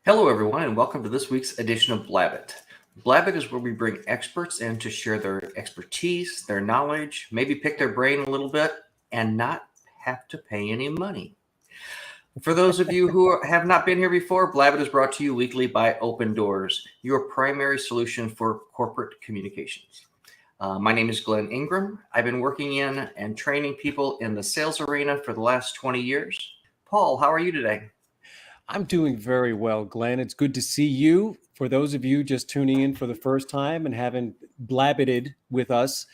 Hello, everyone, and welcome to this week's edition of Blabbit. Blabbit is where we bring experts in to share their expertise, their knowledge, maybe pick their brain a little bit, and not have to pay any money. For those of you who have not been here before, Blabbit is brought to you weekly by Open Doors, your primary solution for corporate communications. My name is Glenn Ingram. I've been working in and training people in the sales arena for the last 20 years. Paul, how are you today? I'm doing very well, Glenn. It's good to see you. For those of you just tuning in for the first time and haven't blabbited with us,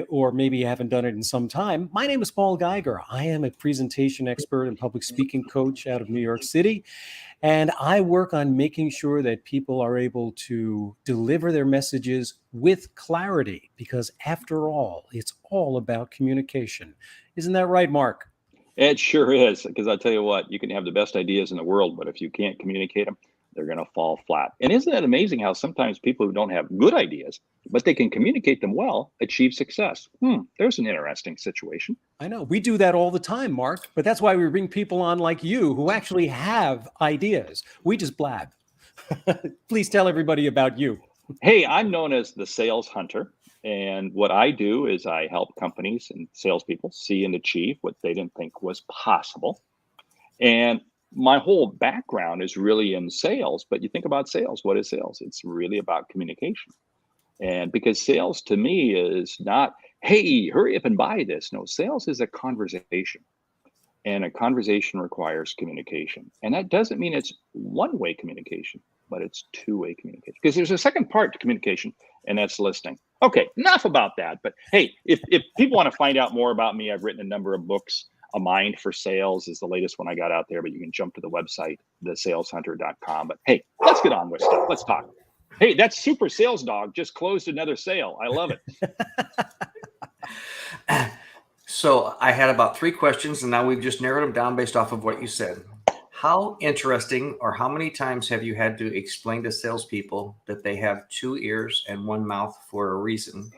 or maybe you haven't done it in some time, my name is Paul Geiger. I am a presentation expert and public speaking coach out of New York City. And I work on making sure that people are able to deliver their messages with clarity, because after all, it's all about communication. Isn't that right, Mark? It sure is, because I tell you what, you can have the best ideas in the world, but if you can't communicate them, they're going to fall flat. And isn't that amazing how sometimes people who don't have good ideas, but they can communicate them well, achieve success? There's an interesting situation. I know we do that all the time, Mark, but that's why we bring people on like you who actually have ideas. We just blab. Please tell everybody about you. Hey, I'm known as the sales hunter. And what I do is I help companies and salespeople see and achieve what they didn't think was possible. And my whole background is really in sales. But you think about sales, what is sales? It's really about communication. And because sales to me is not, hey, hurry up and buy this. No, sales is a conversation. And a conversation requires communication. And that doesn't mean it's one-way communication, but it's two-way communication. Because there's a second part to communication, and that's listening. Okay, enough about that. But hey, if people want to find out more about me, I've written a number of books. A Mind for Sales is the latest one I got out there, but you can jump to the website, thesaleshunter.com. But hey, let's get on with stuff. Let's talk. Hey, that super sales dog just closed another sale. I love it. So I had about 3 questions, and now we've just narrowed them down based off of what you said. How interesting, or how many times have you had to explain to salespeople that they have 2 ears and 1 mouth for a reason,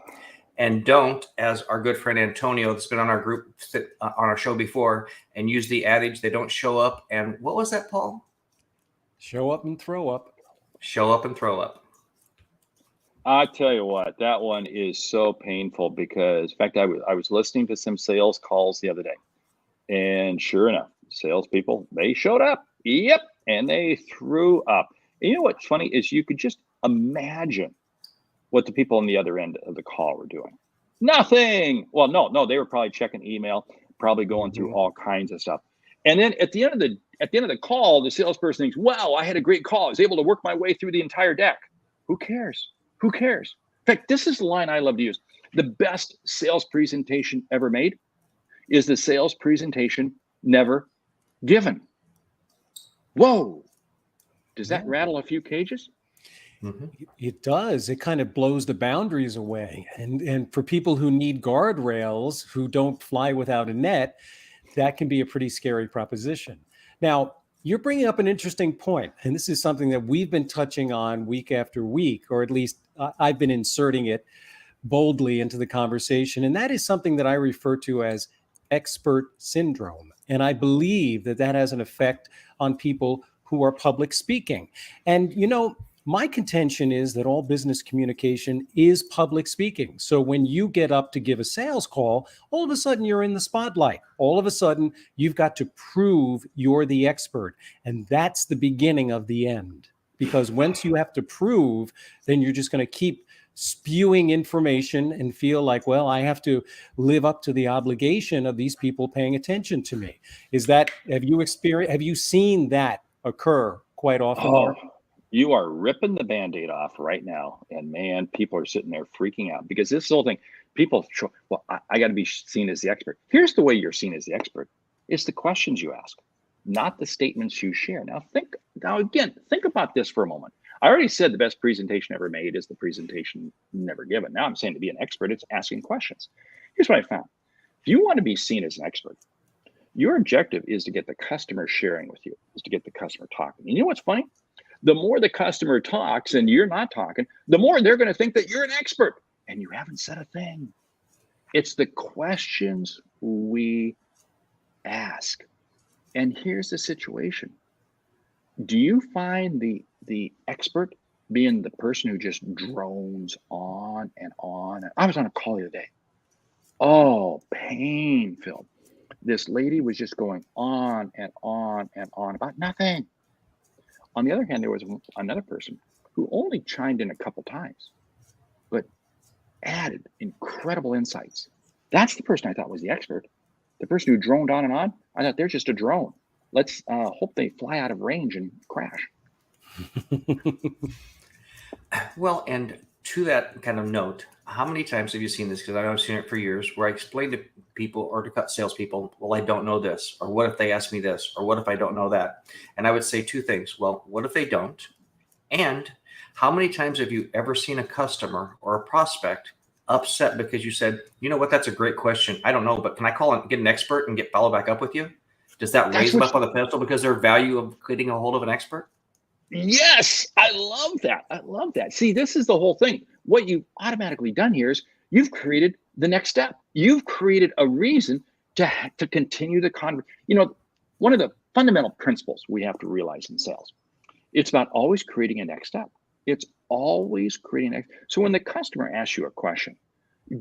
and don't, as our good friend Antonio, that's been on our group on our show before, and use the adage, they don't show up. And what was that, Paul? Show up and throw up. Show up and throw up. I tell you what, that one is so painful because, in fact, I was listening to some sales calls the other day, and sure enough, salespeople, they showed up. Yep. And they threw up. And you know what's funny is you could just imagine what the people on the other end of the call were doing. Nothing. Well, no, they were probably checking email, probably going through all kinds of stuff. And then at the end of the call, the salesperson thinks, wow, I had a great call. I was able to work my way through the entire deck. Who cares? Who cares? In fact, this is the line I love to use. The best sales presentation ever made is the sales presentation never given. Whoa. Does that rattle a few cages? Mm-hmm. It does. It kind of blows the boundaries away. And for people who need guardrails, who don't fly without a net, that can be a pretty scary proposition. Now, you're bringing up an interesting point, and this is something that we've been touching on week after week, or at least I've been inserting it boldly into the conversation. And that is something that I refer to as expert syndrome. And I believe that that has an effect on people who are public speaking. And, you know, my contention is that all business communication is public speaking. So when you get up to give a sales call, all of a sudden you're in the spotlight. All of a sudden you've got to prove you're the expert. And that's the beginning of the end. Because once you have to prove, then you're just going to keep spewing information and feel like, well, I have to live up to the obligation of these people paying attention to me. Have you seen that occur quite often? Oh, you are ripping the Band-Aid off right now. And man, people are sitting there freaking out because this whole thing, people, well, I got to be seen as the expert. Here's the way you're seen as the expert. It's the questions you ask, not the statements you share. Now think about this for a moment. I already said the best presentation ever made is the presentation never given. Now I'm saying to be an expert, it's asking questions. Here's what I found. If you want to be seen as an expert, your objective is to get the customer sharing with you, is to get the customer talking. And you know what's funny? The more the customer talks and you're not talking, the more they're going to think that you're an expert and you haven't said a thing. It's the questions we ask. And here's the situation. Do you find the expert being the person who just drones on and on? I was on a call the other day. Oh, pain filled. This lady was just going on and on and on about nothing. On the other hand, there was another person who only chimed in a couple times, but added incredible insights. That's the person I thought was the expert. The person who droned on and on, I thought they're just a drone. Let's hope they fly out of range and crash. Well, and to that kind of note, how many times have you seen this? Because I've seen it for years, where I explain to people or to cut salespeople, well, I don't know this, or what if they ask me this, or what if I don't know that? And I would say two things. Well, what if they don't? And how many times have you ever seen a customer or a prospect upset because you said, you know what, that's a great question. I don't know, but can I call and get an expert and get follow back up with you? Does that raise them up on the pedestal because their value of getting a hold of an expert? Yes, I love that. I love that. See, this is the whole thing. What you've automatically done here is you've created the next step. You've created a reason to continue the conversation. You know, one of the fundamental principles we have to realize in sales, it's about always creating a next step. It's always creating next. So when the customer asks you a question,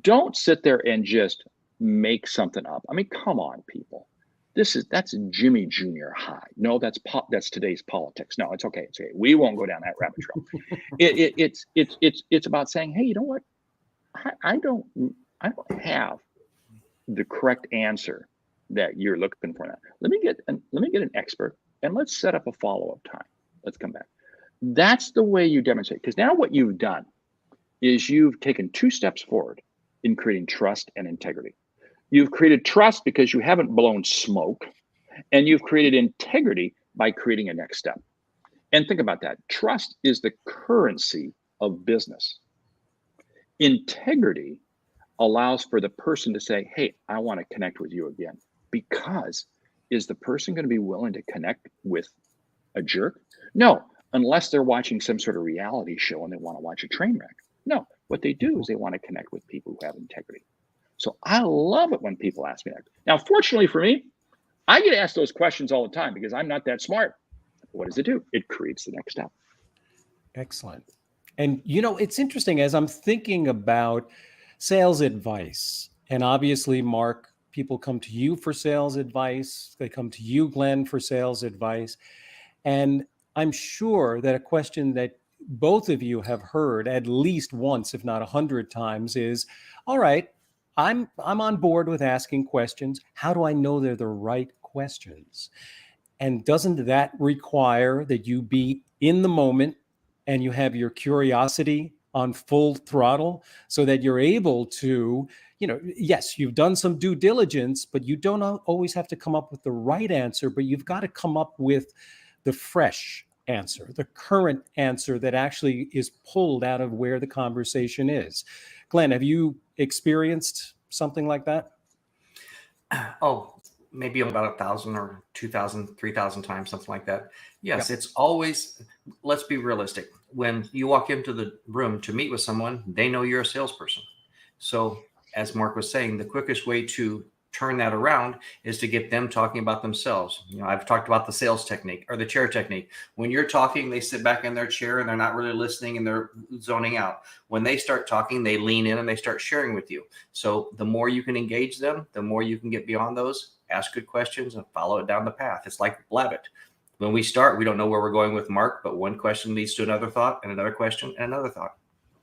don't sit there and just make something up. I mean, come on, people. That's Jimmy Junior high. No, that's today's politics. No, it's okay. It's okay. We won't go down that rabbit trail. It's about saying, hey, you know what? I don't have the correct answer that you're looking for. Now, let me get an expert and let's set up a follow-up time. Let's come back. That's the way you demonstrate. Because now what you've done is you've taken 2 steps forward in creating trust and integrity. You've created trust because you haven't blown smoke, and you've created integrity by creating a next step. And think about that. Trust is the currency of business. Integrity allows for the person to say, hey, I want to connect with you again. Because is the person going to be willing to connect with a jerk? No, unless they're watching some sort of reality show and they want to watch a train wreck. No, what they do is they want to connect with people who have integrity. So I love it when people ask me that. Now, fortunately for me, I get asked those questions all the time because I'm not that smart. What does it do? It creates the next step. Excellent. And, you know, it's interesting as I'm thinking about sales advice, and obviously, Mark, people come to you for sales advice. They come to you, Glenn, for sales advice. And I'm sure that a question that both of you have heard at least once, if not 100 times, is, all right, I'm on board with asking questions. How do I know they're the right questions? And doesn't that require that you be in the moment and you have your curiosity on full throttle so that you're able to, you know, yes, you've done some due diligence, but you don't always have to come up with the right answer, but you've got to come up with the fresh answer, the current answer that actually is pulled out of where the conversation is. Glenn, have you experienced something like that? Oh, maybe about 1,000 or 2,000, 3,000 times, something like that. Yes, Yeah. It's always, let's be realistic. When you walk into the room to meet with someone, they know you're a salesperson. So as Mark was saying, the quickest way to turn that around is to get them talking about themselves. You know, I've talked about the sales technique or the chair technique. When you're talking, they sit back in their chair and they're not really listening and they're zoning out. When they start talking, they lean in and they start sharing with you. So the more you can engage them, the more you can get beyond those, ask good questions and follow it down the path. It's like Blabbit. When we start, we don't know where we're going with Mark, but one question leads to another thought and another question and another thought.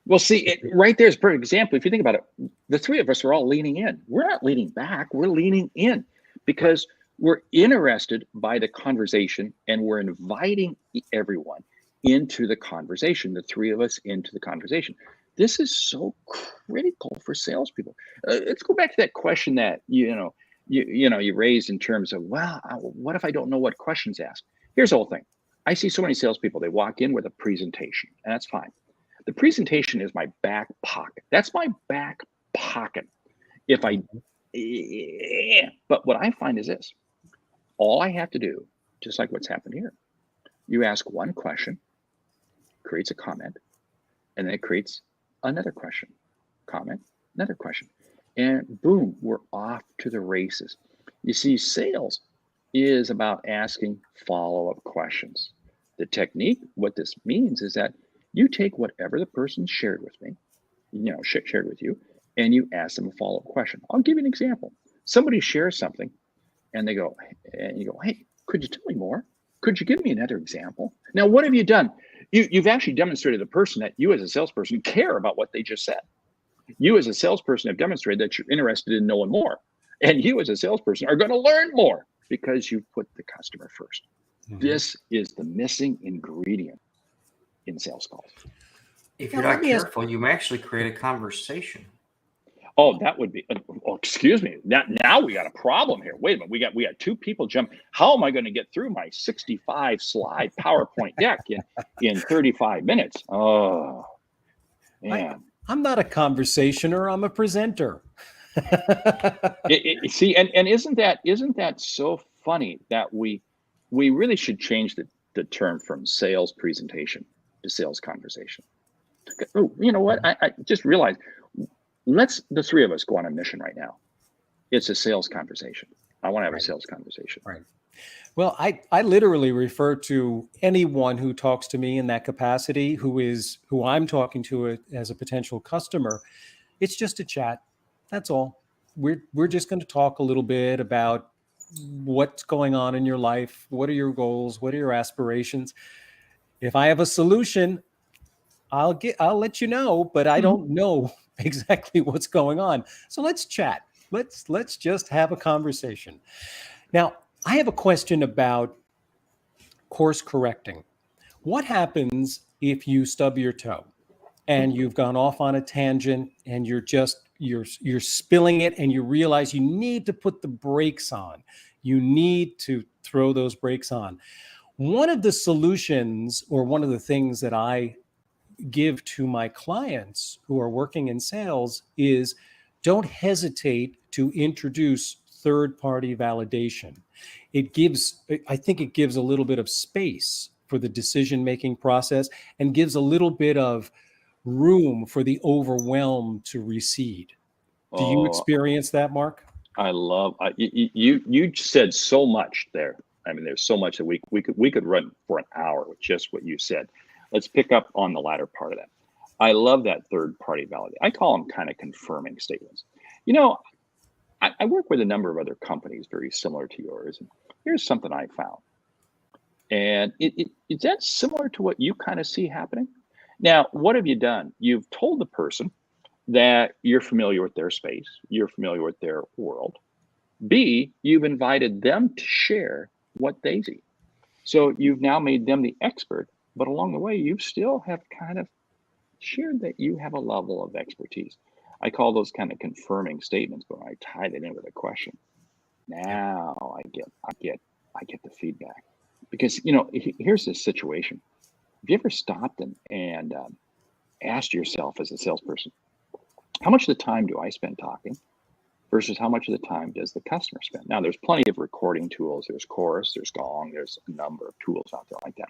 Well, see, right there is a perfect example. If you think about it, the 3 of us are all leaning in. We're not leaning back. We're leaning in because we're interested by the conversation and we're inviting everyone into the conversation, the 3 of us into the conversation. This is so critical for salespeople. Let's go back to that question that, you raised in terms of, well, what if I don't know what questions to ask? Here's the whole thing. I see so many salespeople, they walk in with a presentation, and that's fine. The presentation is my back pocket. That's my back pocket. But what I find is this. All I have to do, just like what's happened here, you ask one question, creates a comment, and then it creates another question, comment, another question. And boom, we're off to the races. You see, sales is about asking follow-up questions. The technique, what this means is that you take whatever the person shared with me, shared with you, and you ask them a follow-up question. I'll give you an example. Somebody shares something and you go, hey, could you tell me more? Could you give me another example? Now, what have you done? You've actually demonstrated to the person that you as a salesperson care about what they just said. You as a salesperson have demonstrated that you're interested in knowing more. And you as a salesperson are going to learn more because you put the customer first. Mm-hmm. This is the missing ingredient in sales calls. If you're not careful, you may actually create a conversation. Oh, that would be, excuse me. Now we got a problem here. Wait a minute. We got two people jump. How am I going to get through my 65 slide PowerPoint deck in 35 minutes? Oh, man. I'm not a conversationer. I'm a presenter. See, and isn't that so funny that we really should change the term from sales presentation to sales conversation. Oh, you know what? I just realized, let's the three of us go on a mission right now. It's a sales conversation. I want to have a sales conversation. Right. Well, I literally refer to anyone who talks to me in that capacity, who I'm talking to as a potential customer. It's just a chat. That's all. We're just going to talk a little bit about what's going on in your life. What are your goals? What are your aspirations? If I have a solution, I'll let you know, but I don't know exactly what's going on. So let's chat. Let's just have a conversation. Now, I have a question about course correcting. What happens if you stub your toe and you've gone off on a tangent and you're spilling it and you realize you need to put the brakes on? You need to throw those brakes on. One of the solutions, or one of the things that I give to my clients who are working in sales, is don't hesitate to introduce third-party validation. I think it gives a little bit of space for the decision-making process and gives a little bit of room for the overwhelm to recede. Do you experience that, Mark? I love you said so much there. I mean, there's so much that we could run for an hour with just what you said. Let's pick up on the latter part of that. I love that third-party validation. I call them kind of confirming statements. I work with a number of other companies very similar to yours, and here's something I found. And is that similar to what you kind of see happening? Now, what have you done? You've told the person that you're familiar with their space, you're familiar with their world. B, you've invited them to share what they see. So you've now made them the expert, but along the way, you still have kind of shared that you have a level of expertise. I call those kind of confirming statements, but I tie that in with a question. Now I get the feedback, because here's this situation. Have you ever stopped and asked yourself as a salesperson, how much of the time do I spend talking versus how much of the time does the customer spend? Now, there's plenty of recording tools. There's Chorus, there's Gong, there's a number of tools out there like that.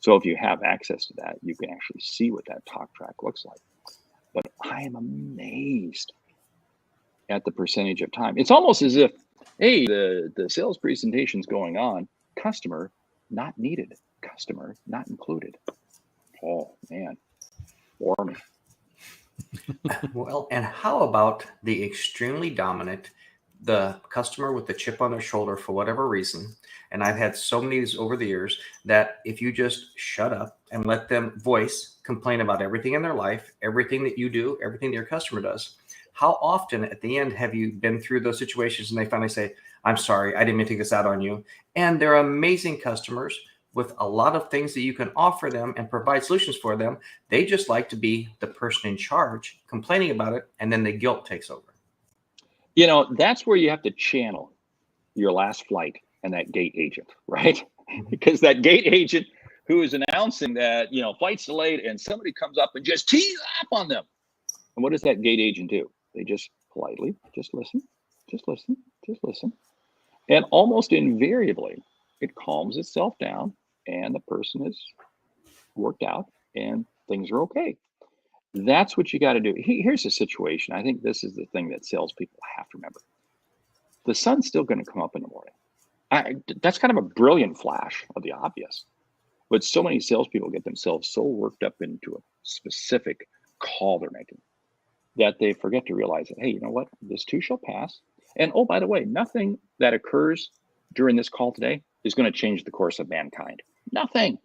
So if you have access to that, you can actually see what that talk track looks like. But I am amazed at the percentage of time. It's almost as if, hey, the sales presentation's going on, customer not needed, customer not included. Oh, man, for me. Well, and how about the extremely dominant, the customer with the chip on their shoulder for whatever reason? And I've had so many of these over the years, that if you just shut up and let them complain about everything in their life, everything that you do, everything that your customer does, how often at the end have you been through those situations and they finally say, I'm sorry, I didn't mean to take this out on you? And they're amazing customers with a lot of things that you can offer them and provide solutions for them. They just like to be the person in charge, complaining about it, and then the guilt takes over. That's where you have to channel your last flight and that gate agent, right? Because that gate agent who is announcing that, flight's delayed, and somebody comes up and just tees up on them. And what does that gate agent do? They just politely, just listen. And almost invariably, it calms itself down, and the person is worked out and things are okay. That's what you got to do. Here's the situation. I think this is the thing that salespeople have to remember. The sun's still going to come up in the morning. That's kind of a brilliant flash of the obvious. But so many salespeople get themselves so worked up into a specific call they're making that they forget to realize that, hey, you know what? This too shall pass. And oh, by the way, nothing that occurs during this call today is going to change the course of mankind. Nothing.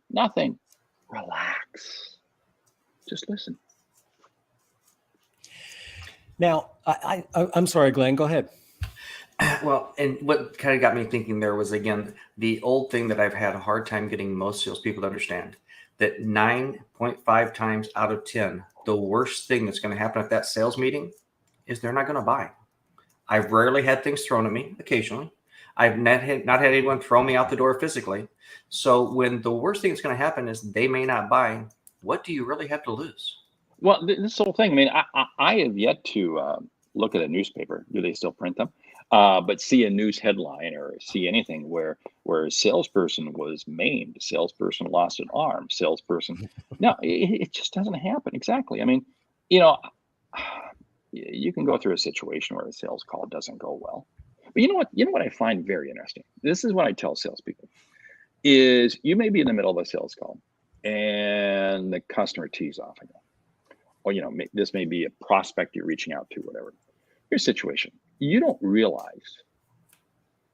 Relax. Just listen. Now, I'm sorry, Glenn, go ahead. Well, and what kind of got me thinking there was, again, the old thing that I've had a hard time getting most salespeople to understand, that 9.5 times out of 10, the worst thing that's going to happen at that sales meeting is they're not going to buy. I've rarely had things thrown at me, occasionally. I've not had anyone throw me out the door physically. So when the worst thing that's going to happen is they may not buy, what do you really have to lose? Well, this whole thing, I mean, I have yet to look at a newspaper. Do they still print them? But see a news headline or see anything where a salesperson was maimed, a salesperson lost an arm, salesperson. No, it just doesn't happen. Exactly. I mean, you know, you can go through a situation where a sales call doesn't go well. But you know what? You know what I find very interesting? This is what I tell salespeople, is you may be in the middle of a sales call and the customer tees off again. Or, you know, this may be a prospect you're reaching out to, whatever. Here's a situation. You don't realize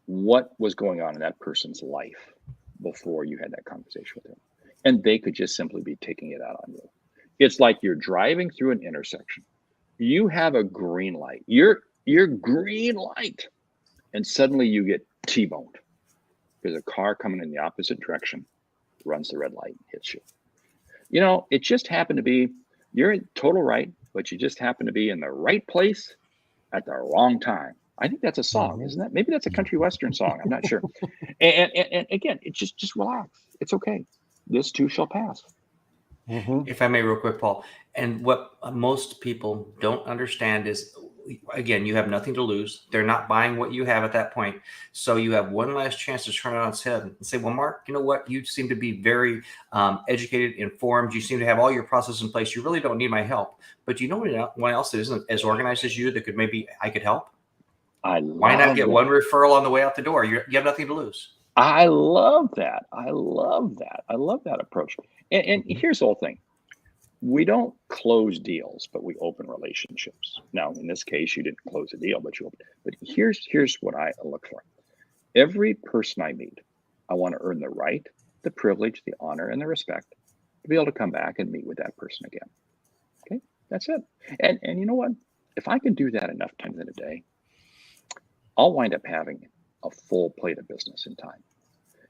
what was going on in that person's life before you had that conversation with them. And they could just simply be taking it out on you. It's like you're driving through an intersection. You have a green light. You're green light. And suddenly you get T-boned. There's a car coming in the opposite direction, runs the red light, and hits you. You know, it just happened to be, you're in total right, but you just happen to be in the right place at the wrong time. I think that's a song, isn't that? Maybe that's a country western song. I'm not sure. And again, it just relax. It's okay. This too shall pass. If I may, real quick, Paul. And what most people don't understand is, again, you have nothing to lose. They're not buying what you have at that point. So you have one last chance to turn it on its head and say, well, Mark, you know what? You seem to be very educated, informed. You seem to have all your processes in place. You really don't need my help. But you know anyone else that isn't as organized as you that could maybe I could help? Why not get one referral on the way out the door? You have nothing to lose. I love that. I love that approach. And here's the whole thing. We don't close deals, but we open relationships. Now, in this case, you didn't close a deal, but you opened. But here's what I look for. Every person I meet, I want to earn the right, the privilege, the honor, and the respect to be able to come back and meet with that person again. Okay, that's it. And you know what? If I can do that enough times in a day, I'll wind up having a full plate of business in time.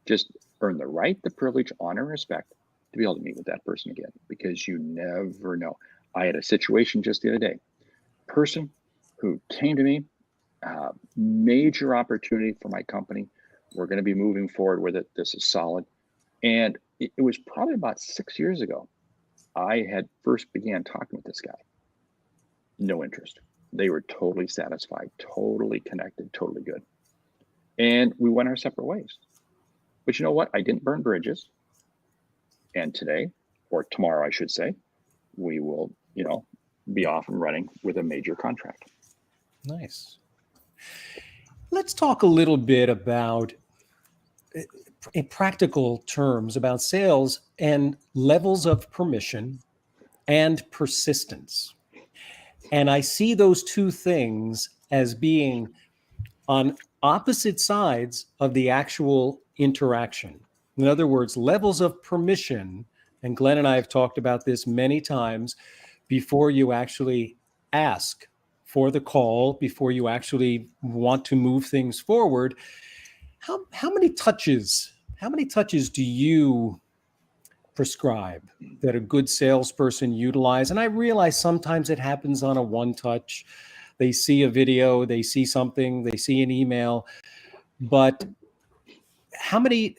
Just earn the right, the privilege, honor, and respect to be able to meet with that person again, because you never know. I had a situation just the other day. Person who came to me, major opportunity for my company. We're going to be moving forward with it. This is solid. And it was probably about 6 years ago. I had first began talking with this guy. No interest. They were totally satisfied, totally connected, totally good. And we went our separate ways. But you know what? I didn't burn bridges. And today, or tomorrow, I should say, we will, be off and running with a major contract. Nice. Let's talk a little bit about, in practical terms, about sales and levels of permission and persistence. And I see those two things as being on opposite sides of the actual interaction. In other words, levels of permission, and Glenn and I have talked about this many times, before you actually ask for the call, before you actually want to move things forward. How many touches do you prescribe that a good salesperson utilize? And I realize sometimes it happens on a one touch. They see a video, they see something, they see an email, but how many,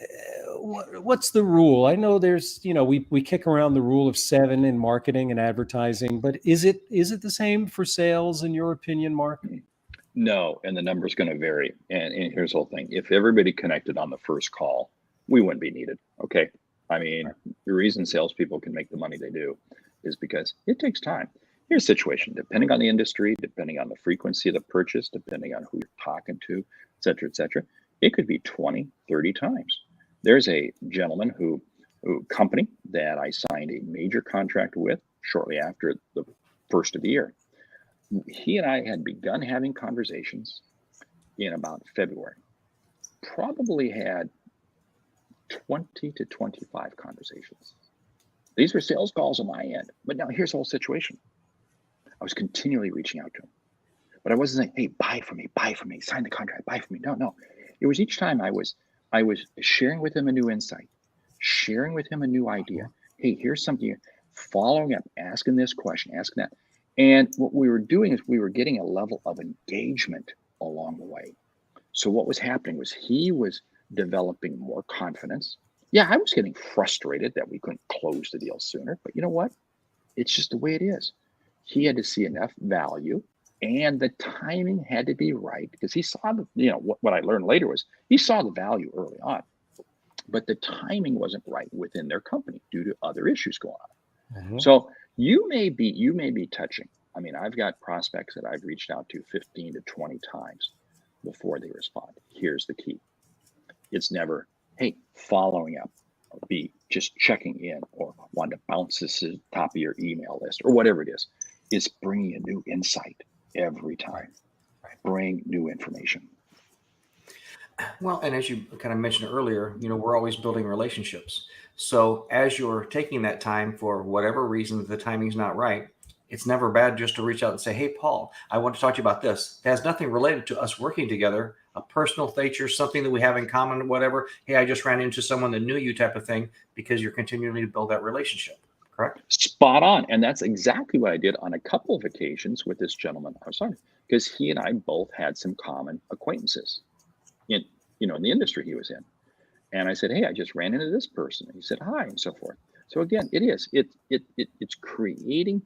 what's the rule? I know there's, we kick around the rule of 7 in marketing and advertising, but is it the same for sales in your opinion, Mark? No, and the number's going to vary. And here's the whole thing. If everybody connected on the first call, we wouldn't be needed. Okay. I mean, the reason salespeople can make the money they do is because it takes time. Here's a situation, depending on the industry, depending on the frequency of the purchase, depending on who you're talking to, et cetera, it could be 20, 30 times. There's a gentleman who company that I signed a major contract with shortly after the first of the year. He and I had begun having conversations in about February. Probably had 20 to 25 conversations. These were sales calls on my end. But now here's the whole situation. I was continually reaching out to him. But I wasn't saying, hey, buy from me, sign the contract, buy from me. No. It was each time I was sharing with him a new insight, sharing with him a new idea. Hey, here's something, following up, asking this question, asking that. And what we were doing is we were getting a level of engagement along the way. So what was happening was he was developing more confidence. Yeah, I was getting frustrated that we couldn't close the deal sooner, but you know what? It's just the way it is. He had to see enough value, and the timing had to be right, because he saw what I learned later was he saw the value early on, but the timing wasn't right within their company due to other issues going on. Mm-hmm. So you may be touching. I mean, I've got prospects that I've reached out to 15 to 20 times before they respond. Here's the key. It's never, hey, following up, or B, just checking in, or wanting to bounce this to the top of your email list, or whatever it is. It's bringing a new insight every time. Right. Bring new information. Well, and as you kind of mentioned earlier, we're always building relationships. So as you're taking that time for whatever reason, the timing's not right, it's never bad just to reach out and say, hey, Paul, I want to talk to you about this. It has nothing related to us working together, a personal nature, something that we have in common, whatever. Hey, I just ran into someone that knew you type of thing, because you're continuing to build that relationship. Correct? Spot on. And that's exactly what I did on a couple of occasions with this gentleman I was talking, because he and I both had some common acquaintances in the industry he was in. And I said, hey, I just ran into this person. And he said, hi, and so forth. So again, it's creating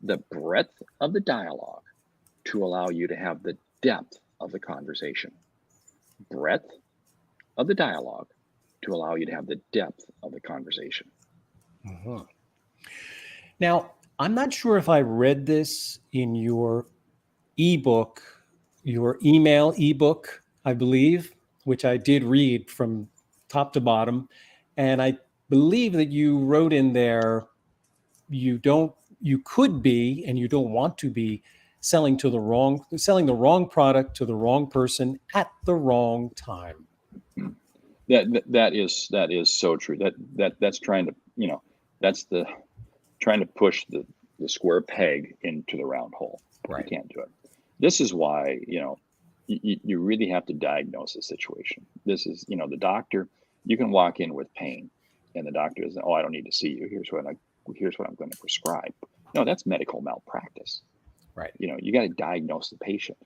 the breadth of the dialogue to allow you to have the depth of the conversation. Breadth of the dialogue to allow you to have the depth of the conversation. Uh-huh. Now, I'm not sure if I read this in your ebook, your email ebook, I believe, which I did read from top to bottom. And I believe that you wrote in there, you could be, and you don't want to be selling the wrong product to the wrong person at the wrong time. That is so true. That's trying to, trying to push the square peg into the round hole. Right. You can't do it. This is why, you really have to diagnose the situation. This is, the doctor, you can walk in with pain and the doctor is, I don't need to see you. Here's what I'm going to prescribe. No, that's medical malpractice. Right. You got to diagnose the patient.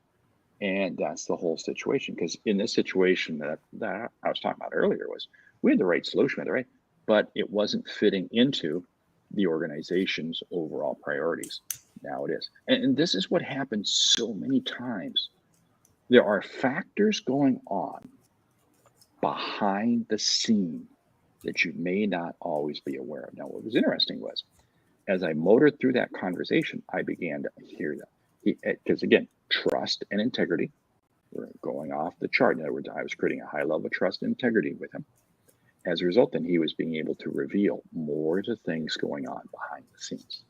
And that's the whole situation. Because in this situation that I was talking about earlier was, we had the right solution, right? But it wasn't fitting into the organization's overall priorities. Now it is. And this is what happens so many times. There are factors going on behind the scene that you may not always be aware of. Now, what was interesting was, as I motored through that conversation, I began to hear that. Because again, trust and integrity were going off the chart. In other words, I was creating a high level of trust and integrity with him. As a result, then he was being able to reveal more of the things going on behind the scenes.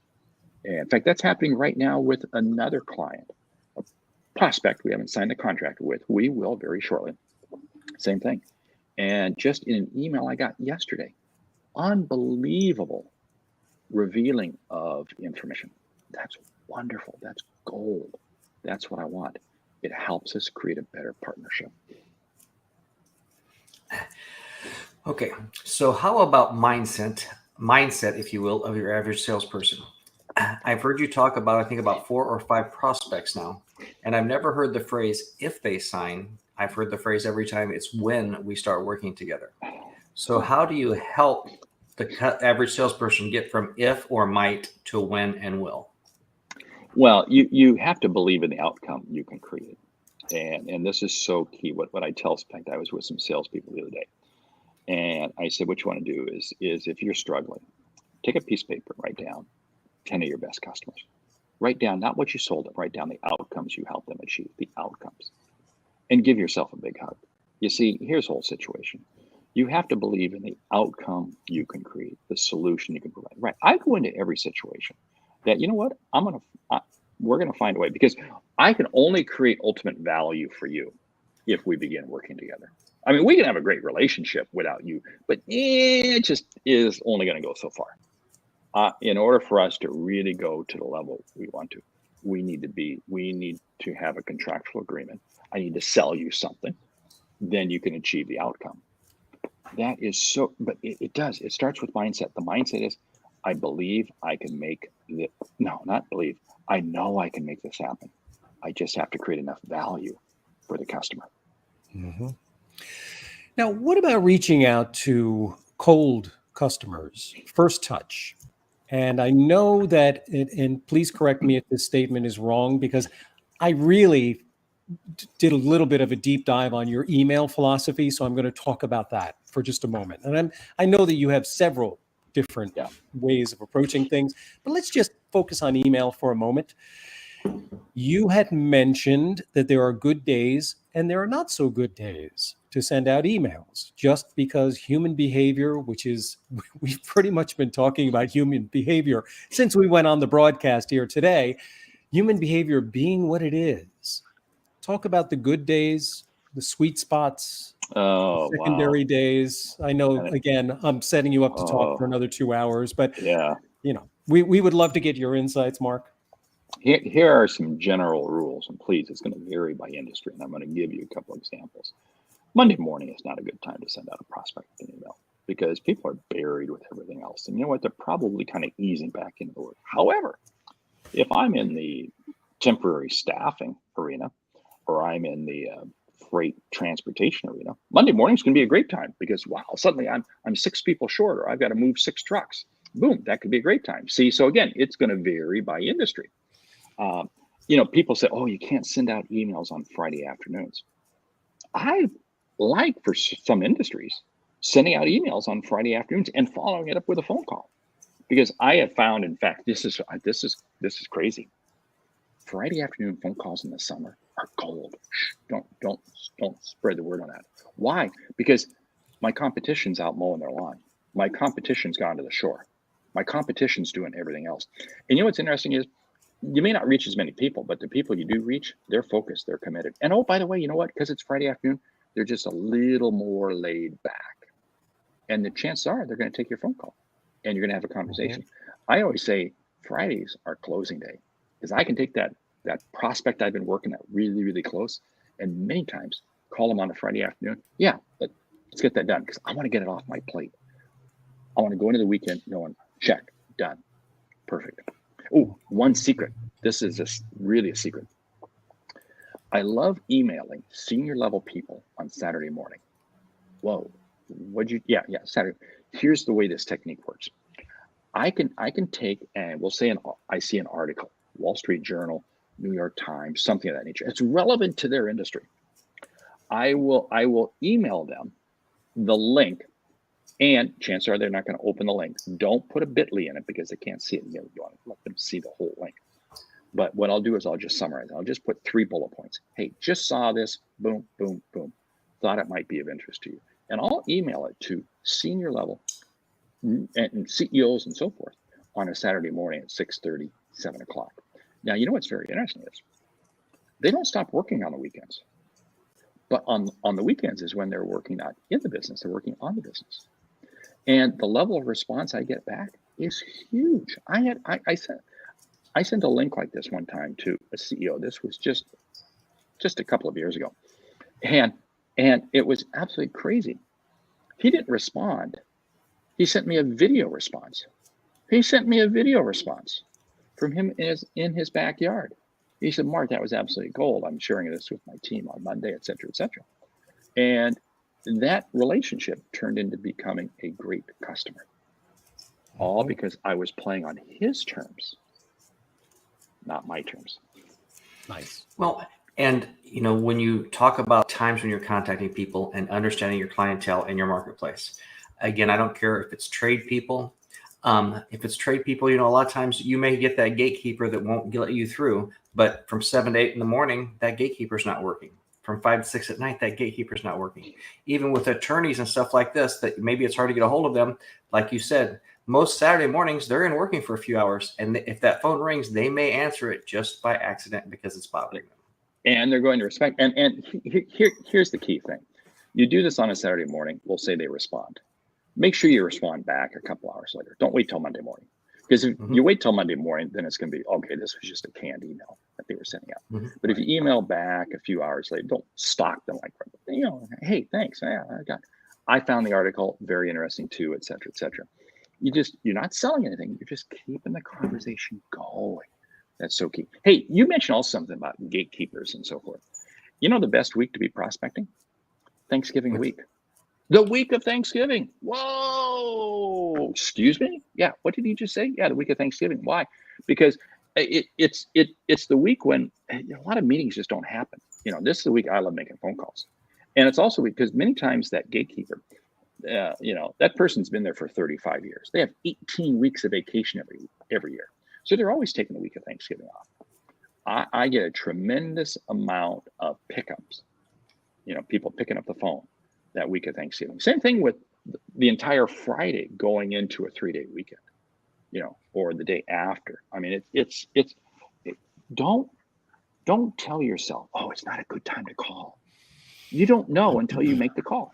And in fact, that's happening right now with another client, a prospect we haven't signed a contract with. We will very shortly. Same thing. And just in an email I got yesterday, unbelievable revealing of information. That's wonderful. That's gold. That's what I want. It helps us create a better partnership. Okay, so how about mindset, if you will, of your average salesperson? I've heard you talk about, I think, about 4 or 5 prospects now, and I've never heard the phrase, if they sign. I've heard the phrase every time, it's when we start working together. So how do you help the average salesperson get from if or might to when and will? Well, you have to believe in the outcome you can create. And this is so key. What I tell, in fact, I was with some salespeople the other day, and I said, what you want to do is if you're struggling, take a piece of paper, write down 10 of your best customers. Write down not what you sold them, write down the outcomes you helped them achieve, the outcomes, and give yourself a big hug. You see, here's the whole situation. You have to believe in the outcome you can create, the solution you can provide. Right. I go into every situation that, you know what, we're going to find a way, because I can only create ultimate value for you if we begin working together. I mean, we can have a great relationship without you, but it just is only going to go so far. In order for us to really go to the level we want to, we need to have a contractual agreement. I need to sell you something. Then you can achieve the outcome. That is so, but it does. It starts with mindset. The mindset is, I believe I can make not believe. I know I can make this happen. I just have to create enough value for the customer. Mm-hmm. Now, what about reaching out to cold customers, first touch? And I know that, and please correct me if this statement is wrong, because I really did a little bit of a deep dive on your email philosophy. So I'm going to talk about that for just a moment. And I know that you have several different ways of approaching things, but let's just focus on email for a moment. You had mentioned that there are good days and there are not so good days to send out emails, just because human behavior, which is, we've pretty much been talking about human behavior since we went on the broadcast here today, human behavior being what it is. Talk about the good days, the sweet spots, secondary days. I know, again, I'm setting you up to talk for another 2 hours, but we would love to get your insights, Mark. Here are some general rules, and please, it's going to vary by industry, and I'm going to give you a couple examples. Monday morning is not a good time to send out a prospect email because people are buried with everything else. And you know what? They're probably kind of easing back into the work. However, if I'm in the temporary staffing arena, or I'm in the freight transportation arena, Monday morning is going to be a great time because, wow, suddenly I'm 6 people short, or I've got to move 6 trucks. Boom, that could be a great time. See, so again, it's going to vary by industry. People say, oh, you can't send out emails on Friday afternoons. I like, for some industries, sending out emails on Friday afternoons and following it up with a phone call, because I have found, in fact, this is crazy. Friday afternoon phone calls in the summer are gold. Don't spread the word on that. Why? Because my competition's out mowing their lawn. My competition's gone to the shore. My competition's doing everything else. And you know what's interesting is, you may not reach as many people, but the people you do reach, they're focused, they're committed. And oh, by the way, you know what? Because it's Friday afternoon, they're just a little more laid back. And the chances are they're going to take your phone call and you're going to have a conversation. Mm-hmm. I always say Fridays are closing day, because I can take that prospect I've been working at really, really close, and many times call them on a Friday afternoon. Yeah, but let's get that done, because I want to get it off my plate. I want to go into the weekend knowing, check, done, perfect. Oh, one secret. This is just really a secret. I love emailing senior level people on Saturday morning. Whoa, Saturday. Here's the way this technique works. I can take, and we'll say I see an article, Wall Street Journal, New York Times, something of that nature. It's relevant to their industry. I will email them the link, and chances are they're not going to open the link. Don't put a bit.ly in it because they can't see it. You want to let them see the whole link. But what I'll do is I'll just summarize. I'll just put 3 bullet points. Hey, just saw this. Boom, boom, boom. Thought it might be of interest to you. And I'll email it to senior level and CEOs and so forth on a Saturday morning at 6:30, 7 o'clock. Now, you know what's very interesting is they don't stop working on the weekends. But on the weekends is when they're working not in the business, they're working on the business. And the level of response I get back is huge. I sent a link like this one time to a CEO. This was just a couple of years ago. And it was absolutely crazy. He didn't respond. He sent me a video response. From him in his backyard. He said, Mark, that was absolutely gold. I'm sharing this with my team on Monday, et cetera, et cetera. And that relationship turned into becoming a great customer. All because I was playing on his terms, not my terms. Nice. Well, and when you talk about times when you're contacting people and understanding your clientele and your marketplace, again, I don't care if it's trade people. If it's trade people, a lot of times you may get that gatekeeper that won't let you through, but from 7 to 8 in the morning, that gatekeeper's not working. from 5 to 6 at night, that gatekeeper's not working. Even with attorneys and stuff like this, that maybe it's hard to get a hold of them. Like you said, most Saturday mornings, they're in working for a few hours. And if that phone rings, they may answer it just by accident because it's bothering them. And they're going to respect. And here's the key thing. You do this on a Saturday morning, we'll say they respond. Make sure you respond back a couple hours later. Don't wait till Monday morning. Because if you wait till Monday morning, then it's going to be, okay, this was just a canned email that they were sending out. But if you email back a few hours later, don't stalk them like, hey, thanks. Yeah, I found the article very interesting too, et cetera, et cetera. You're not selling anything. You're just keeping the conversation going. That's so key. Hey, you mentioned also something about gatekeepers and so forth. You know the best week to be prospecting? Thanksgiving week. The week of Thanksgiving. Whoa! Excuse me? Yeah. What did he just say? Yeah, the week of Thanksgiving. Why? Because it's the week when a lot of meetings just don't happen. This is the week I love making phone calls, and it's also because many times that gatekeeper, that person's been there for 35 years. They have 18 weeks of vacation every year, so they're always taking the week of Thanksgiving off. I get a tremendous amount of pickups. People picking up the phone that week of Thanksgiving. Same thing with the entire Friday going into a 3-day weekend, or the day after. I mean, don't tell yourself, oh, it's not a good time to call. You don't know until you make the call.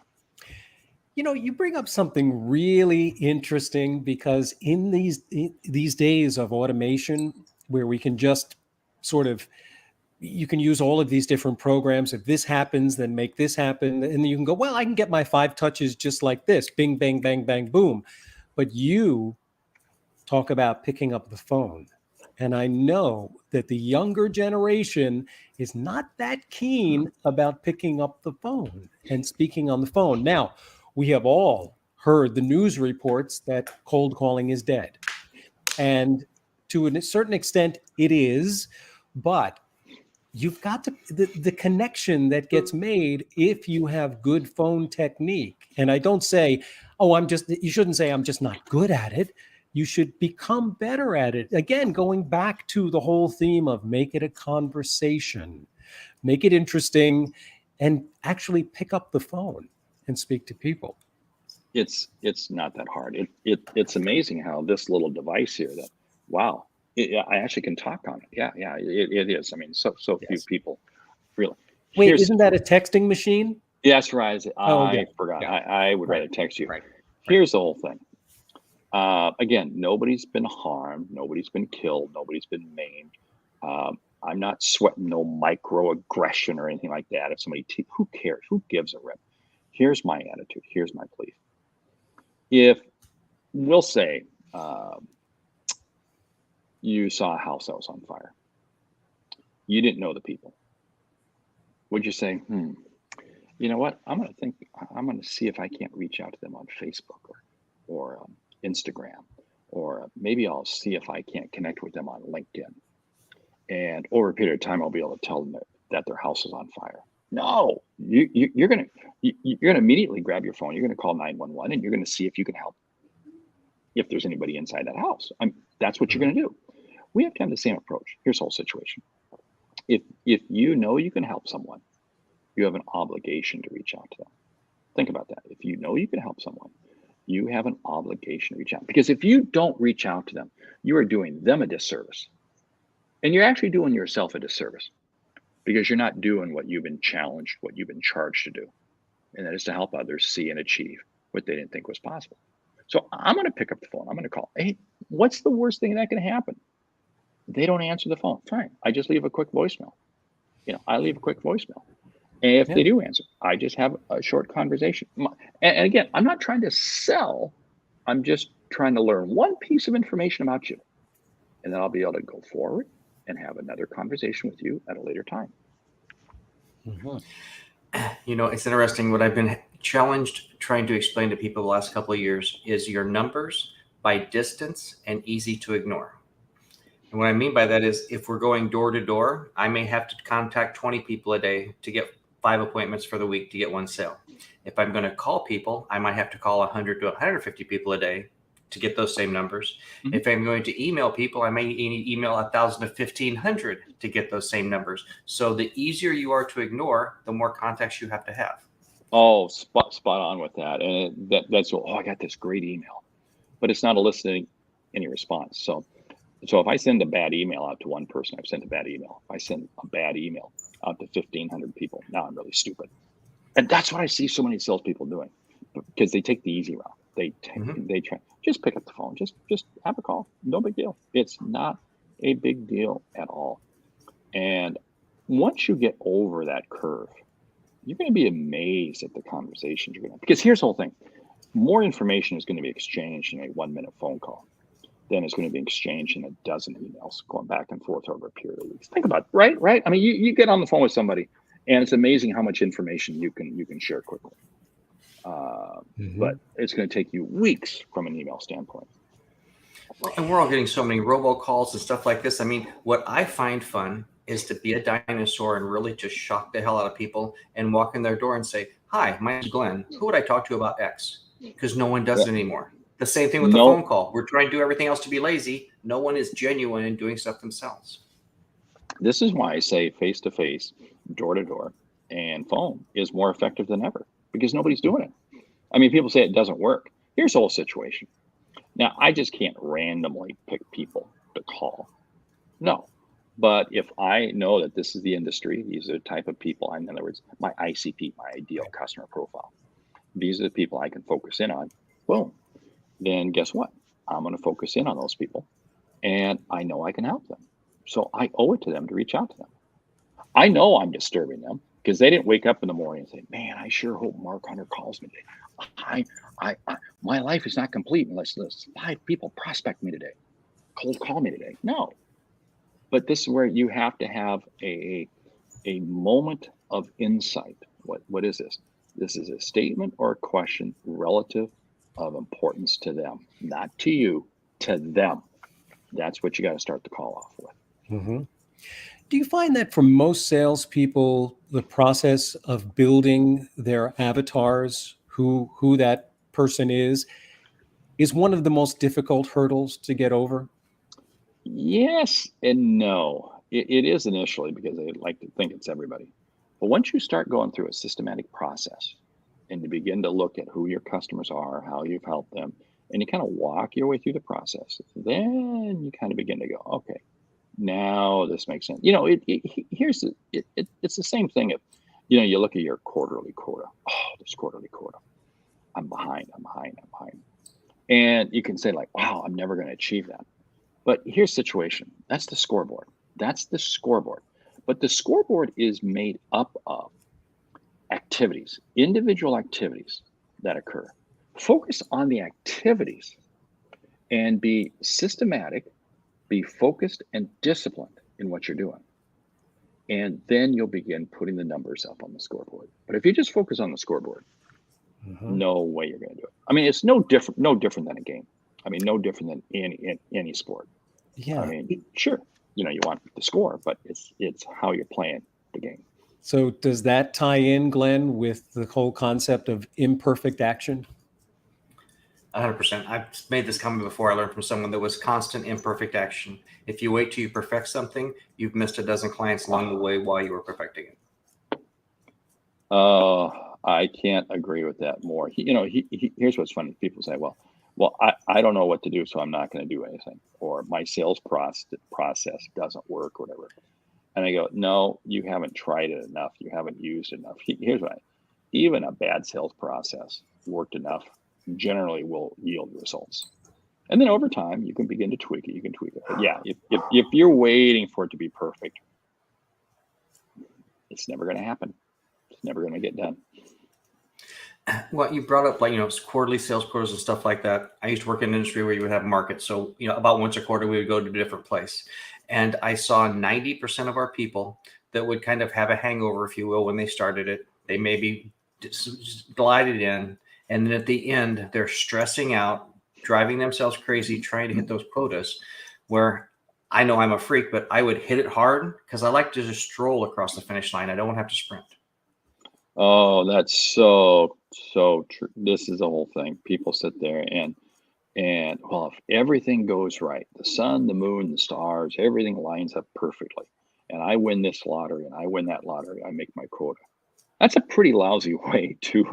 You bring up something really interesting, because in these days of automation where we can just sort of, you can use all of these different programs. If this happens, then make this happen. And you can go, well, I can get my 5 touches just like this. Bing, bang, bang, bang, boom. But you talk about picking up the phone. And I know that the younger generation is not that keen about picking up the phone and speaking on the phone. Now, we have all heard the news reports that cold calling is dead. And to a certain extent, it is. But you've got to the connection that gets made if you have good phone technique. And I don't say, you shouldn't say I'm just not good at it. You should become better at it. Again, going back to the whole theme of make it a conversation, make it interesting, and actually pick up the phone and speak to people. It's not that hard. It's amazing how this little device here that, wow. I actually can talk on it. Yeah, it is. I mean, so few people really. Wait, isn't that a texting machine? Yes, right. I forgot. Yeah. I would rather text you. Right. Here's the whole thing. Again, nobody's been harmed. Nobody's been killed. Nobody's been maimed. I'm not sweating no microaggression or anything like that. If somebody, who cares? Who gives a rip? Here's my attitude. Here's my plea. If we'll say, you saw a house that was on fire. You didn't know the people. Would you say, you know what? I'm going to see if I can't reach out to them on Facebook or Instagram, or maybe I'll see if I can't connect with them on LinkedIn. And over a period of time, I'll be able to tell them that their house is on fire. No, you're going to immediately grab your phone. You're going to call 911 and you're going to see if you can help. If there's anybody inside that house, that's what you're going to do. We have to have the same approach. Here's the whole situation. If you know you can help someone, you have an obligation to reach out to them. Think about that. If you know you can help someone, you have an obligation to reach out. Because if you don't reach out to them, you are doing them a disservice. And you're actually doing yourself a disservice, because you're not doing what you've been challenged, what you've been charged to do. And that is to help others see and achieve what they didn't think was possible. So I'm going to pick up the phone. I'm going to call. Hey, what's the worst thing that can happen? They don't answer the phone. Fine. I just leave a quick voicemail. I leave a quick voicemail. And if they do answer, I just have a short conversation. And again, I'm not trying to sell. I'm just trying to learn one piece of information about you. And then I'll be able to go forward and have another conversation with you at a later time. Mm-hmm. It's interesting. What I've been challenged trying to explain to people the last couple of years is your numbers by distance and easy to ignore. And what I mean by that is, if we're going door to door, I may have to contact 20 people a day to get 5 appointments for the week to get 1 sale. If I'm going to call people, I might have to call 100 to 150 people a day to get those same numbers. Mhm. If I'm going to email people, I may email 1,000 to 1,500 to get those same numbers. So the easier you are to ignore, the more contacts you have to have. Oh, spot on with that. And that's I got this great email, but it's not eliciting any response. So if I send a bad email out to one person, I've sent a bad email. If I send a bad email out to 1,500 people, now I'm really stupid. And that's what I see so many salespeople doing, because they take the easy route. They try, just pick up the phone, just have a call. No big deal. It's not a big deal at all. And once you get over that curve, you're going to be amazed at the conversations you're going to have. Because here's the whole thing. More information is going to be exchanged in a 1-minute phone call than is going to be exchanged in a dozen emails going back and forth over a period of weeks. Think about it, right? I mean, you get on the phone with somebody, and it's amazing how much information you can share quickly. But it's going to take you weeks from an email standpoint. And we're all getting so many robocalls and stuff like this. I mean, what I find fun is to be a dinosaur and really just shock the hell out of people and walk in their door and say, "Hi, my name's Glenn. Who would I talk to about X?" Because no one does it anymore. The same thing with the phone call. We're trying to do everything else to be lazy. No one is genuine in doing stuff themselves. This is why I say face-to-face, door-to-door, and phone is more effective than ever, because nobody's doing it. I mean, people say it doesn't work. Here's the whole situation. Now, I just can't randomly pick people to call. No. But if I know that this is the industry, these are the type of people, in other words, my ICP, my ideal customer profile, these are the people I can focus in on, boom, then guess what? I'm going to focus in on those people, and I know I can help them. So I owe it to them to reach out to them. I know I'm disturbing them because they didn't wake up in the morning and say, "Man, I sure hope Mark Hunter calls me today. My life is not complete unless 5 people prospect me today, cold call me today." No. But this is where you have to have a moment of insight. What is this? This is a statement or a question relative of importance to them, not to you, to them. That's what you got to start the call off with. Do you find that for most salespeople, the process of building their avatars, who that person is one of the most difficult hurdles to get over? Yes and no. It is initially, because they like to think it's everybody. But once you start going through a systematic process and you begin to look at who your customers are, how you've helped them, and you kind of walk your way through the process, then you kind of begin to go, okay, now this makes sense. It's the same thing. If you look at your quarterly quota. Oh, this quarterly quota, I'm behind. And you can say like, wow, I'm never going to achieve that. But here's the situation. That's the scoreboard. But the scoreboard is made up of activities, individual activities that occur. Focus on the activities and be systematic, be focused and disciplined in what you're doing. And then you'll begin putting the numbers up on the scoreboard. But if you just focus on the scoreboard, no way you're going to do it. I mean, it's no different than a game. I mean, no different than any sport. Yeah. I mean, sure, you want the score, but it's how you're playing the game. So does that tie in, Glenn, with the whole concept of imperfect action? 100%. I've made this comment before. I learned from someone that was constant imperfect action. If you wait till you perfect something, you've missed a dozen clients along the way while you were perfecting it. I can't agree with that more. Here's what's funny. People say, well, I don't know what to do, so I'm not going to do anything. Or my sales process doesn't work, or whatever. And I go, no, you haven't tried it enough. You haven't used it enough. Here's what even a bad sales process worked enough generally will yield results. And then over time, you can begin to tweak it. But yeah, if you're waiting for it to be perfect, it's never going to happen. It's never going to get done. Well, you brought up quarterly sales quotas and stuff like that. I used to work in an industry where you would have markets. So, about once a quarter, we would go to a different place. And I saw 90% of our people that would kind of have a hangover, if you will, when they started it. They maybe just glided in. And then at the end, they're stressing out, driving themselves crazy, trying to hit those quotas, where I know I'm a freak, but I would hit it hard because I like to just stroll across the finish line. I don't want to have to sprint. Oh, that's so true. This is the whole thing. People sit there and And well, if everything goes right, the sun, the moon, the stars, everything lines up perfectly, and I win this lottery and I win that lottery, I make my quota. That's a pretty lousy way to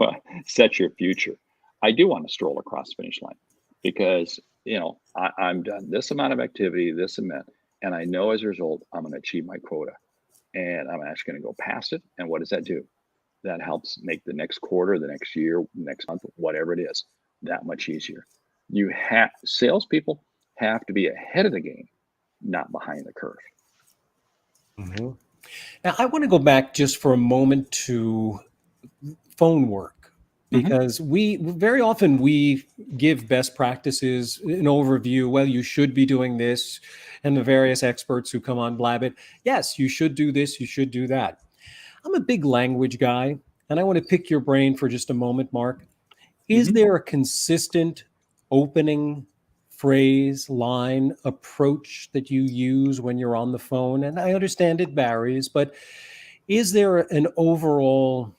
set your future. I do want to stroll across the finish line because, I'm done this amount of activity, this amount, and I know as a result, I'm going to achieve my quota and I'm actually going to go past it. And what does that do? That helps make the next quarter, the next year, next month, whatever it is, that much easier. Salespeople have to be ahead of the game, not behind the curve. Mm-hmm. Now, I want to go back just for a moment to phone work, because we very often we give best practices, an overview. Well, you should be doing this, and the various experts who come on Blabbit. Yes, you should do this. You should do that. I'm a big language guy, and I want to pick your brain for just a moment, Mark. Is there a consistent opening phrase, line, approach that you use when you're on the phone? And I understand it varies, but is there an overall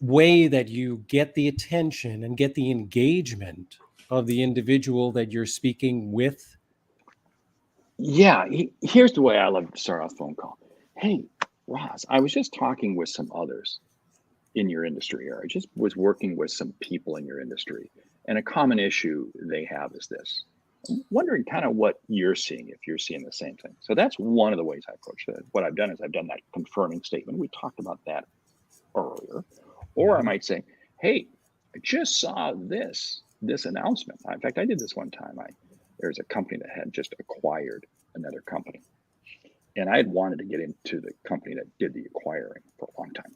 way that you get the attention and get the engagement of the individual that you're speaking with? Yeah, here's the way I love to start off a phone call. Hey, Ross, I was just talking with some others in your industry, or I just was working with some people in your industry, and a common issue they have is this. I'm wondering kind of what you're seeing, if you're seeing the same thing. So that's one of the ways I approach it. What I've done is I've done that confirming statement. We talked about that earlier. Or I might say, hey, I just saw this announcement. In fact, I did this one time. There's a company that had just acquired another company. And I had wanted to get into the company that did the acquiring for a long time.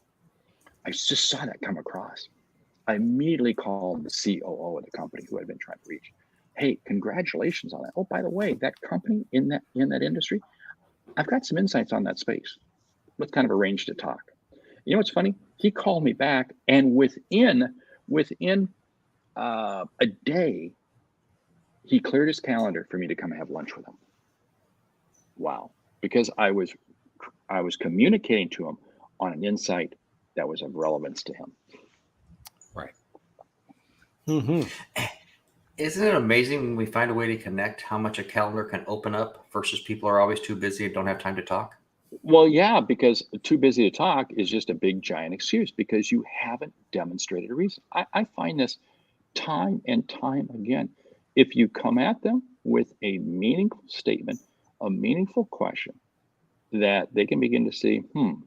I just saw that come across. I immediately called the COO of the company who I'd been trying to reach. Hey, congratulations on that. Oh, by the way, that company in that industry, I've got some insights on that space. Let's kind of arrange to talk. You know what's funny? He called me back, and within a day, he cleared his calendar for me to come have lunch with him. Wow. Because I was communicating to him on an insight that was of relevance to him. Right. Mm-hmm. Isn't it amazing when we find a way to connect how much a calendar can open up versus people are always too busy and don't have time to talk? Well, yeah, because too busy to talk is just a big, giant excuse because you haven't demonstrated a reason. I find this time and time again. If you come at them with a meaningful statement, a meaningful question that they can begin to see,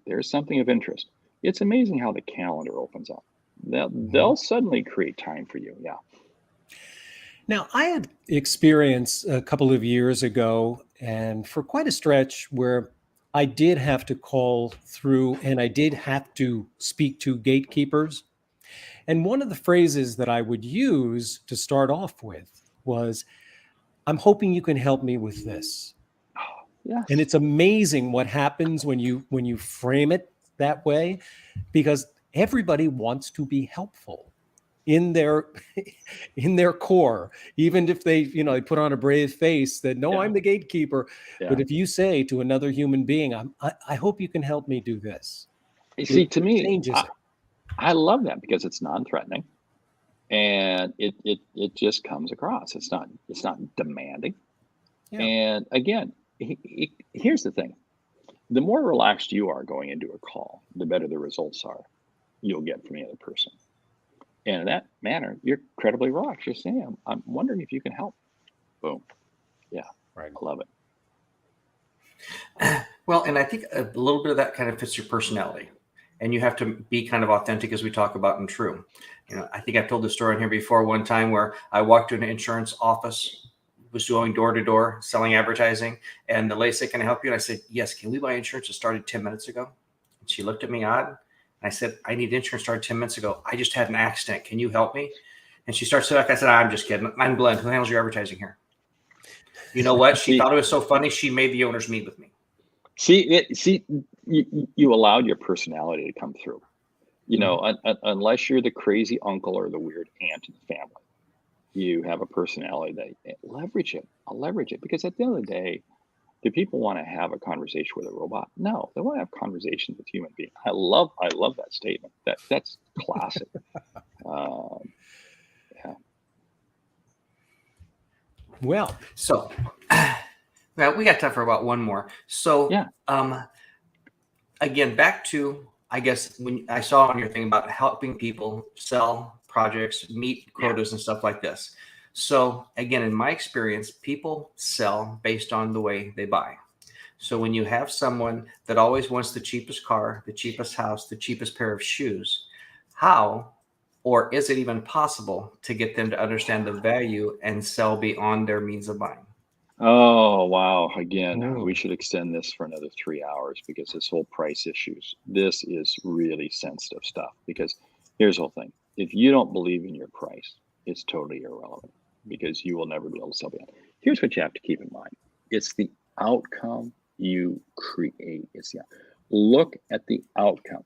there's something of interest. It's amazing how the calendar opens up. They'll suddenly create time for you. Yeah. Now, I had experience a couple of years ago, and for quite a stretch, where I did have to call through and I did have to speak to gatekeepers. And one of the phrases that I would use to start off with was, I'm hoping you can help me with this. Yes. And it's amazing what happens when you frame it that way, because everybody wants to be helpful in their core, even if they put on a brave face that no, I'm the gatekeeper. Yeah. But if you say to another human being, I hope you can help me do this. You see, to me, changes it. I love that because it's non-threatening, and it just comes across. It's not demanding. Yeah. And again, here's the thing: the more relaxed you are going into a call, the better the results are you'll get from the other person. And in that manner, you're incredibly relaxed. You're saying, I'm wondering if you can help. Boom. Yeah. Right. I love it. Well, and I think a little bit of that kind of fits your personality. And you have to be kind of authentic, as we talk about, and true. I think I've told this story in here before, one time where I walked to an insurance office, was doing door-to-door selling advertising. And the lady said, can I help you? And I said, yes. Can we buy insurance? It started 10 minutes ago. And she looked at me odd. I said, I need insurance started 10 minutes ago. I just had an accident. Can you help me? And she starts to look. I said, I'm just kidding. I'm Glenn. Who handles your advertising here? You know what? She thought it was so funny. She made the owners meet with me. You allowed your personality to come through. Unless you're the crazy uncle or the weird aunt in the family, you have a personality that leverage it. I'll leverage it because at the end of the day, do people want to have a conversation with a robot? No, they want to have conversations with human beings. I love that statement. That's classic. Yeah. Well, So, well, we got time for about one more. So, Yeah. Again, back to, I guess, when I saw on your thing about helping people sell projects, meet quotas and stuff like this. So again, in my experience, people sell based on the way they buy. So when you have someone that always wants the cheapest car, the cheapest house, the cheapest pair of shoes, how or is it even possible to get them to understand the value and sell beyond their means of buying? Oh, wow. Again, we oh, should extend this for another 3 hours because this whole price issues, this is really sensitive stuff. Because here's the whole thing. If you don't believe in your price, it's totally irrelevant because you will never be able to sell beyond. Here's what you have to keep in mind. It's the outcome you create. Look at the outcome.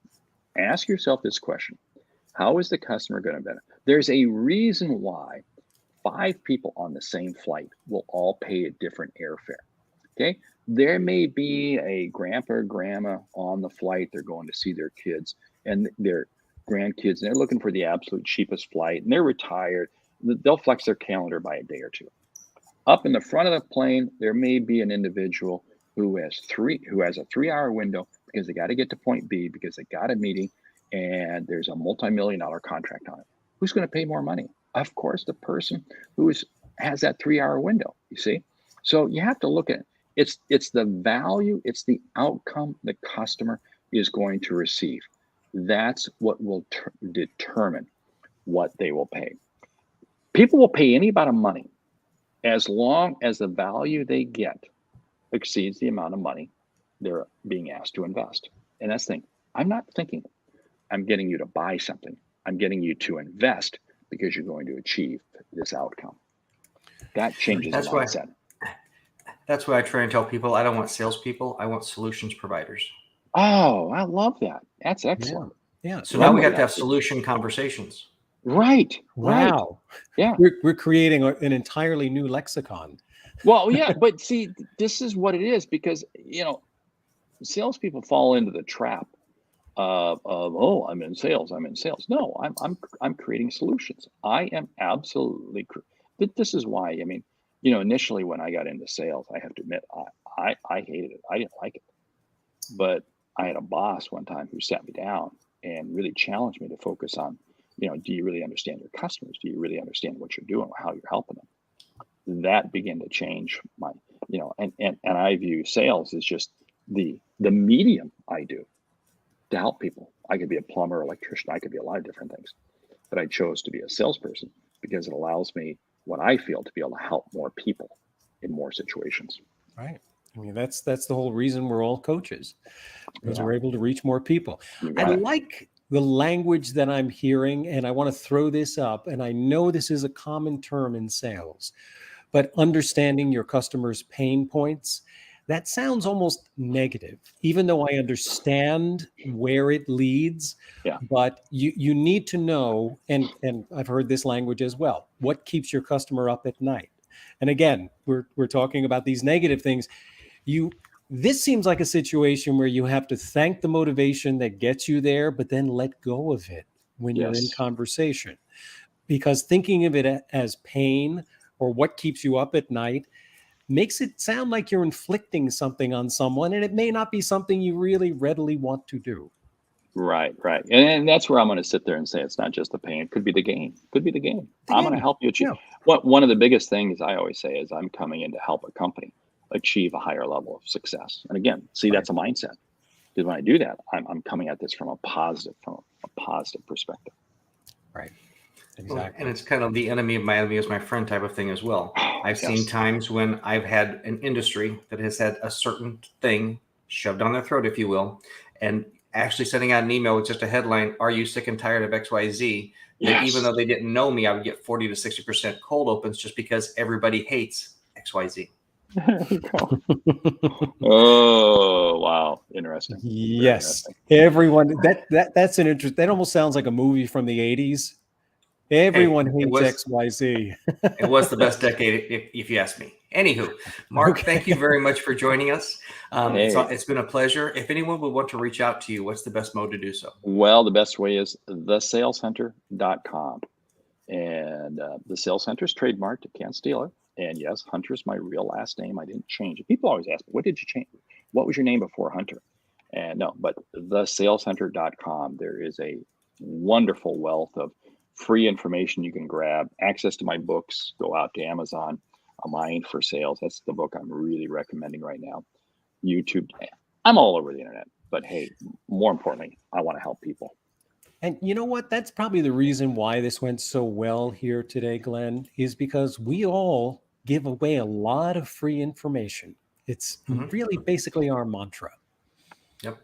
Ask yourself this question. How is the customer going to benefit? There's a reason why 5 people on the same flight will all pay a different airfare. Okay. There may be a grandpa or grandma on the flight. They're going to see their kids and their grandkids, and they're looking for the absolute cheapest flight, and they're retired. They'll flex their calendar by a day or two. Up in the front of the plane, there may be an individual who has a 3-hour window because they got to get to point B because they got a meeting and there's a multi-million-dollar contract on it. Who's going to pay more money? Of course, the person who has that 3-hour window, you see? So you have to look at it's the value, it's the outcome the customer is going to receive. That's what will determine what they will pay. People will pay any amount of money as long as the value they get exceeds the amount of money they're being asked to invest. And that's the thing. I'm not thinking I'm getting you to buy something. I'm getting you to invest because you're going to achieve this outcome. That changes the That's why mindset. that's why I try and tell people I don't want salespeople. I want solutions providers. Oh, I love that. That's yeah. excellent. Yeah. So now we Love have to that. have solution conversations. Right. Right. Wow. Yeah. We're creating an entirely new lexicon. Well, yeah, but see, this is what it is because salespeople fall into the trap of oh, I'm in sales. No, I'm creating solutions. I am absolutely. This is why. I mean, initially when I got into sales, I have to admit I hated it. I didn't like it, but I had a boss one time who sat me down and really challenged me to focus on, do you really understand your customers? Do you really understand what you're doing, how you're helping them? That began to change my, and I view sales as just the medium I do to help people. I could be a plumber, electrician, I could be a lot of different things, but I chose to be a salesperson because it allows me what I feel to be able to help more people in more situations. Right. I mean, that's the whole reason we're all coaches, because Yeah. we're able to reach more people. You I got it. like the language that I'm hearing, and I want to throw this up. And I know this is a common term in sales, but understanding your customers' pain points, that sounds almost negative, even though I understand where it leads. Yeah. But you need to know, and I've heard this language as well, what keeps your customer up at night. And again, we're talking about these negative things. This seems like a situation where you have to thank the motivation that gets you there, but then let go of it when you're in Yes. conversation. Because thinking of it as pain or what keeps you up at night makes it sound like you're inflicting something on someone, and it may not be something you really readily want to do. Right. And that's where I'm going to sit there and say it's not just the pain. It could be the gain. I'm going to help you achieve. Yeah. One of the biggest things I always say is I'm coming in to help a company achieve a higher level of success. And again, see, that's a mindset. Because when I do that, I'm coming at this from a positive perspective. Right. Well, Exactly. and it's kind of the enemy of my enemy is my friend type of thing as well. I've seen times when I've had an industry that has had a certain thing shoved down their throat, if you will, and actually sending out an email with just a headline, "Are you sick and tired of XYZ?" That even though they didn't know me, I would get 40 to 60% cold opens just because everybody hates XYZ. There you go. Oh, wow. Interesting. Yes. Everyone, that's an interest. That almost sounds like a movie from the 80s. Everyone hates XYZ. It was the best decade, if you ask me. Anywho, Mark, thank you very much for joining us. It's been a pleasure. If anyone would want to reach out to you, what's the best mode to do so? Well, the best way is thesaleshunter.com. And the Sales Hunter is trademarked. You can't steal it. And yes, Hunter's my real last name. I didn't change it. People always ask me, what did you change? What was your name before Hunter? And no, but thesaleshunter.com, there is a wonderful wealth of free information you can grab. Access to my books, go out to Amazon. A Mind for Sales. That's the book I'm really recommending right now. YouTube. I'm all over the internet. But hey, more importantly, I want to help people. And you know what? That's probably the reason why this went so well here today, Glenn, is because we all give away a lot of free information. It's really basically our mantra. Yep.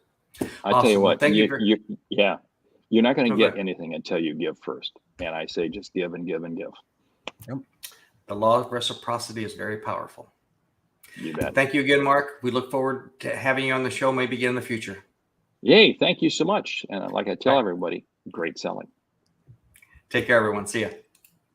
I tell you what, Thank you. You're not going to get anything until you give first. And I say just give and give and give. Yep. The law of reciprocity is very powerful. You bet. Thank you again, Mark. We look forward to having you on the show maybe again in the future. Yay. Thank you so much. And like I tell everybody, great selling. Take care, everyone. See ya.